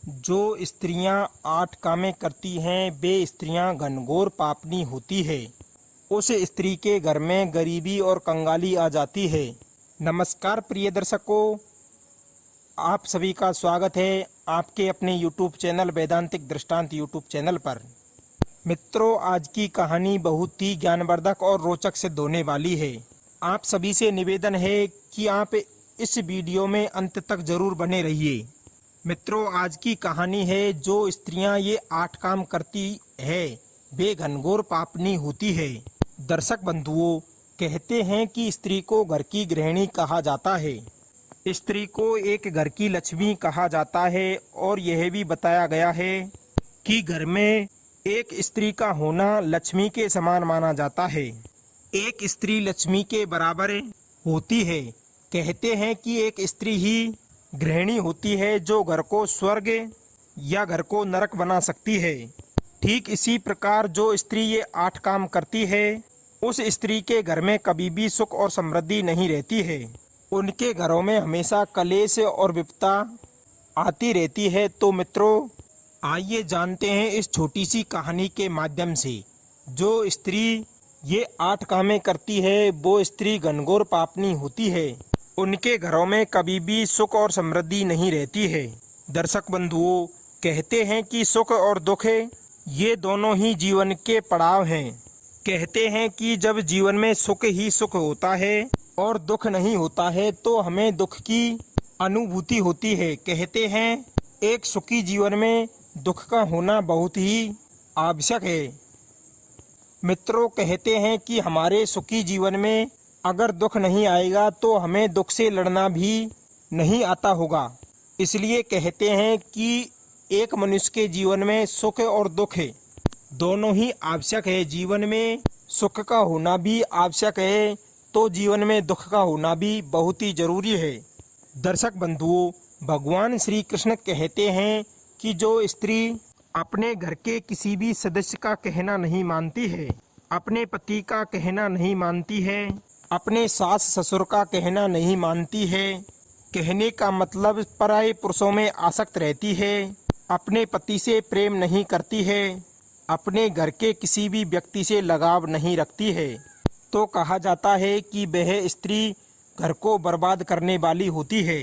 जो स्त्रियां 8 कामें करती हैं वे स्त्रियां घनघोर पापनी होती है। उस स्त्री के घर में गरीबी और कंगाली आ जाती है। नमस्कार प्रिय दर्शकों, आप सभी का स्वागत है आपके अपने YouTube चैनल वेदांतिक दृष्टांत YouTube चैनल पर। मित्रों, आज की कहानी बहुत ही ज्ञानवर्धक और रोचक सिद्ध होने वाली है। आप सभी से निवेदन है कि आप इस वीडियो में अंत तक जरूर बने रहिए। मित्रों, आज की कहानी है जो स्त्रियां ये 8 काम करती है वे घनघोर पापनी होती है। दर्शक बंधुओं, कहते हैं कि स्त्री को घर की गृहिणी कहा जाता है। स्त्री को एक घर की लक्ष्मी कहा जाता है और यह भी बताया गया है कि घर में एक स्त्री का होना लक्ष्मी के समान माना जाता है। एक स्त्री लक्ष्मी के बराबर होती है। कहते हैं कि एक स्त्री ही गृहिणी होती है जो घर को स्वर्ग या घर को नरक बना सकती है। ठीक इसी प्रकार जो स्त्री ये 8 काम करती है उस स्त्री के घर में कभी भी सुख और समृद्धि नहीं रहती है। उनके घरों में हमेशा कलेश और विपदा आती रहती है। तो मित्रों, आइए जानते हैं इस छोटी सी कहानी के माध्यम से जो स्त्री ये 8 कामें करती है वो स्त्री घनघोर पापनी होती है। उनके घरों में कभी भी सुख और समृद्धि नहीं रहती है। दर्शक बंधुओं, कहते हैं कि सुख और दुख ये दोनों ही जीवन के पड़ाव हैं। कहते हैं कि जब जीवन में सुख ही सुख होता है और दुख नहीं होता है तो हमें दुख की अनुभूति होती है। कहते हैं एक सुखी जीवन में दुख का होना बहुत ही आवश्यक है। मित्रों, कहते हैं कि हमारे सुखी जीवन में अगर दुख नहीं आएगा तो हमें दुख से लड़ना भी नहीं आता होगा। इसलिए कहते हैं कि एक मनुष्य के जीवन में सुख और दुख दोनों ही आवश्यक है। जीवन में सुख का होना भी आवश्यक है तो जीवन में दुख का होना भी बहुत ही जरूरी है। दर्शक बंधुओं, भगवान श्री कृष्ण कहते हैं कि जो स्त्री अपने घर के किसी भी सदस्य का कहना नहीं मानती है, अपने पति का कहना नहीं मानती है, अपने सास ससुर का कहना नहीं मानती है, कहने का मतलब पराये पुरुषों में आसक्त रहती है, अपने पति से प्रेम नहीं करती है, अपने घर के किसी भी व्यक्ति से लगाव नहीं रखती है, तो कहा जाता है कि वह स्त्री घर को बर्बाद करने वाली होती है।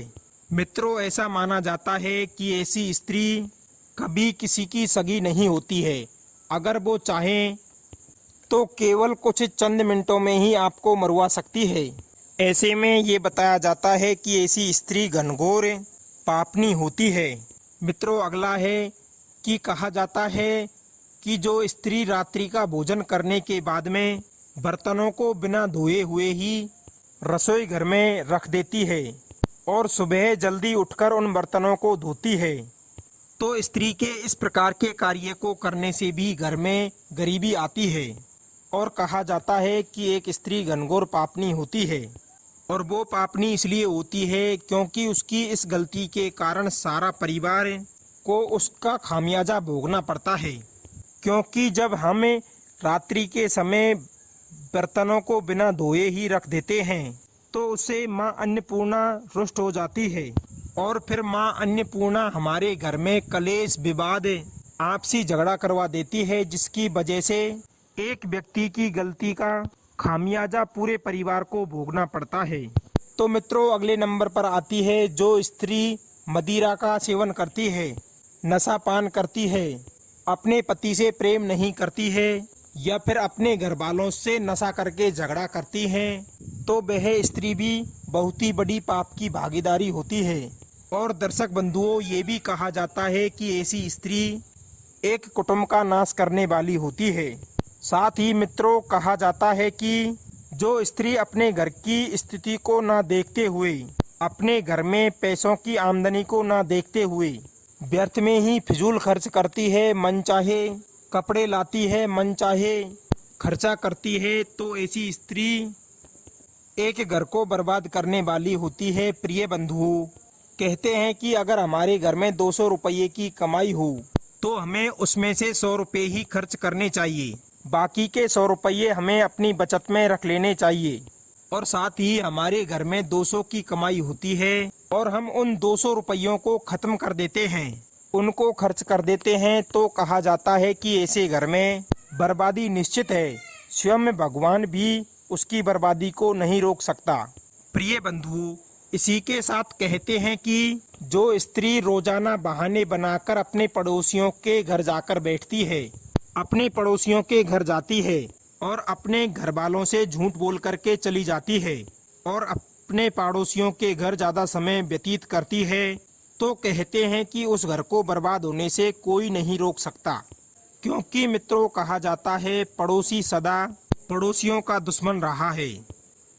मित्रों, ऐसा माना जाता है कि ऐसी स्त्री कभी किसी की सगी नहीं होती है। अगर वो चाहें तो केवल कुछ चंद मिनटों में ही आपको मरवा सकती है। ऐसे में ये बताया जाता है कि ऐसी स्त्री घनघोर पापनी होती है। मित्रों, अगला है कि कहा जाता है कि जो स्त्री रात्रि का भोजन करने के बाद में बर्तनों को बिना धोए हुए ही रसोई घर में रख देती है और सुबह जल्दी उठकर उन बर्तनों को धोती है, तो स्त्री के इस प्रकार के कार्य को करने से भी घर में गरीबी आती है। और कहा जाता है कि एक स्त्री घनघोर पापनी होती है और वो पापनी इसलिए होती है क्योंकि उसकी इस गलती के कारण सारा परिवार को उसका खामियाजा भोगना पड़ता है। क्योंकि जब हम रात्रि के समय बर्तनों को बिना धोए ही रख देते हैं तो उससे माँ अन्नपूर्णा रुष्ट हो जाती है और फिर माँ अन्नपूर्णा हमारे घर में कलेश विवाद आपसी झगड़ा करवा देती है, जिसकी वजह से एक व्यक्ति की गलती का खामियाजा पूरे परिवार को भोगना पड़ता है। तो मित्रों, अगले नंबर पर आती है जो स्त्री मदिरा का सेवन करती है, नशा पान करती है, अपने पति से प्रेम नहीं करती है या फिर अपने घर वालों से नशा करके झगड़ा करती है, तो वह स्त्री भी बहुत ही बड़ी पाप की भागीदारी होती है। और दर्शक बंधुओं, ये भी कहा जाता है कि ऐसी स्त्री एक कुटुंब का नाश करने वाली होती है। साथ ही मित्रों, कहा जाता है कि जो स्त्री अपने घर की स्थिति को ना देखते हुए, अपने घर में पैसों की आमदनी को ना देखते हुए व्यर्थ में ही फिजूल खर्च करती है, मनचाहे कपड़े लाती है, मनचाहे खर्चा करती है, तो ऐसी स्त्री एक घर को बर्बाद करने वाली होती है। प्रिय बंधुओं, कहते हैं कि अगर हमारे घर में 200 रुपये की कमाई हो तो हमें उसमें से 100 रुपये ही खर्च करने चाहिए, बाकी के 100 रुपये हमें अपनी बचत में रख लेने चाहिए। और साथ ही हमारे घर में 200 की कमाई होती है और हम उन 200 रुपयों को खत्म कर देते हैं, उनको खर्च कर देते हैं तो कहा जाता है कि ऐसे घर में बर्बादी निश्चित है। स्वयं भगवान भी उसकी बर्बादी को नहीं रोक सकता। प्रिय बंधुओं, इसी के साथ कहते हैं कि जो स्त्री रोजाना बहाने बनाकर अपने पड़ोसियों के घर जाकर बैठती है, अपने पड़ोसियों के घर जाती है और अपने घर वालों से झूठ बोल करके चली जाती है और अपने पड़ोसियों के घर ज़्यादा समय व्यतीत करती है, तो कहते हैं कि उस घर को बर्बाद होने से कोई नहीं रोक सकता। क्योंकि मित्रों, कहा जाता है पड़ोसी सदा पड़ोसियों का दुश्मन रहा है।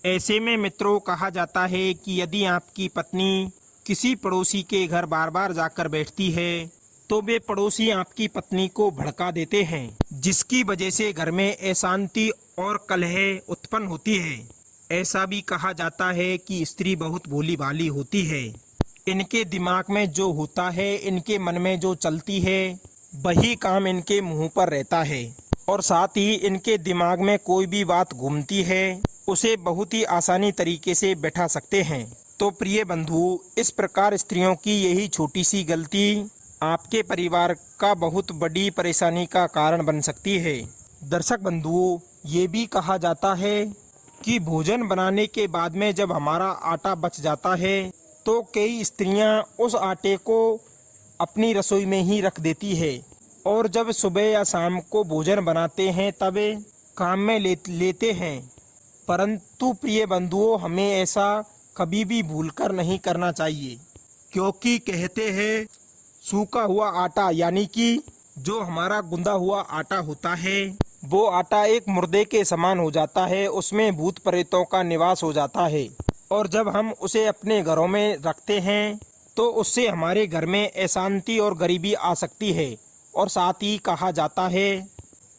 ऐसे में मित्रों, कहा जाता है कि यदि आपकी पत्नी किसी पड़ोसी के घर बार बार जाकर बैठती है तो वे पड़ोसी आपकी पत्नी को भड़का देते हैं, जिसकी वजह से घर में अशांति और कलह उत्पन्न होती है। ऐसा भी कहा जाता है कि स्त्री बहुत भोली भाली होती है। इनके दिमाग में जो होता है, इनके मन में जो चलती है, वही काम इनके मुंह पर रहता है और साथ ही इनके दिमाग में कोई भी बात घूमती है उसे बहुत ही आसानी तरीके से बैठा सकते हैं। तो प्रिय बंधु, इस प्रकार स्त्रियों की यही छोटी सी गलती आपके परिवार का बहुत बड़ी परेशानी का कारण बन सकती है। दर्शक बंधुओं, ये भी कहा जाता है कि भोजन बनाने के बाद में जब हमारा आटा बच जाता है तो कई स्त्रियां उस आटे को अपनी रसोई में ही रख देती है और जब सुबह या शाम को भोजन बनाते हैं तब काम में लेते हैं। परंतु प्रिय बंधुओं, हमें ऐसा कभी भी भूलकर नहीं करना चाहिए, क्योंकि कहते हैं सूखा हुआ आटा, यानी कि जो हमारा गुंदा हुआ आटा होता है, वो आटा एक मुर्दे के समान हो जाता है, उसमें भूत प्रेतों का निवास हो जाता है और जब हम उसे अपने घरों में रखते हैं तो उससे हमारे घर में अशांति और गरीबी आ सकती है और साथ ही कहा जाता है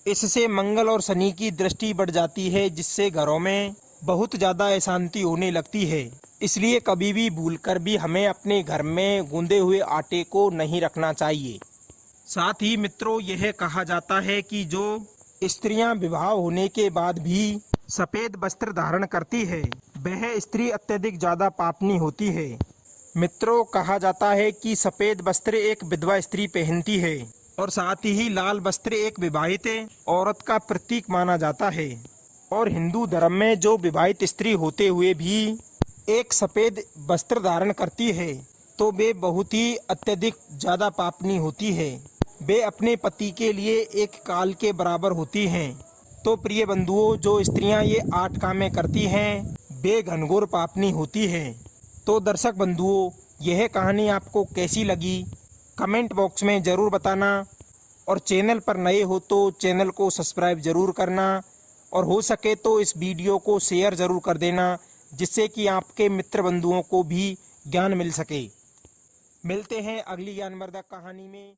इससे मंगल और शनि की दृष्टि बढ़ जाती है, जिससे घरों में बहुत ज़्यादा अशांति होने लगती है। इसलिए कभी भी भूलकर भी हमें अपने घर में गूंदे हुए आटे को नहीं रखना चाहिए। साथ ही मित्रों, यह कहा जाता है कि जो स्त्रियां विवाह होने के बाद भी सफ़ेद वस्त्र धारण करती है, वह स्त्री अत्यधिक ज़्यादा पापनी होती है। मित्रों, कहा जाता है कि सफ़ेद वस्त्र एक विधवा स्त्री पहनती है और साथ ही लाल वस्त्र एक विवाहित औरत का प्रतीक माना जाता है। और हिंदू धर्म में जो विवाहित स्त्री होते हुए भी एक सफ़ेद वस्त्र धारण करती है तो वे बहुत ही अत्यधिक ज़्यादा पापनी होती है। वे अपने पति के लिए एक काल के बराबर होती हैं। तो प्रिय बंधुओं, जो स्त्रियां ये 8 कामें करती हैं वे घनघोर पापनी होती हैं। तो दर्शक बंधुओं, यह कहानी आपको कैसी लगी कमेंट बॉक्स में ज़रूर बताना और चैनल पर नए हो तो चैनल को सब्सक्राइब ज़रूर करना और हो सके तो इस वीडियो को शेयर ज़रूर कर देना, जिससे कि आपके मित्र बंधुओं को भी ज्ञान मिल सके। मिलते हैं अगली ज्ञानवर्धक कहानी में।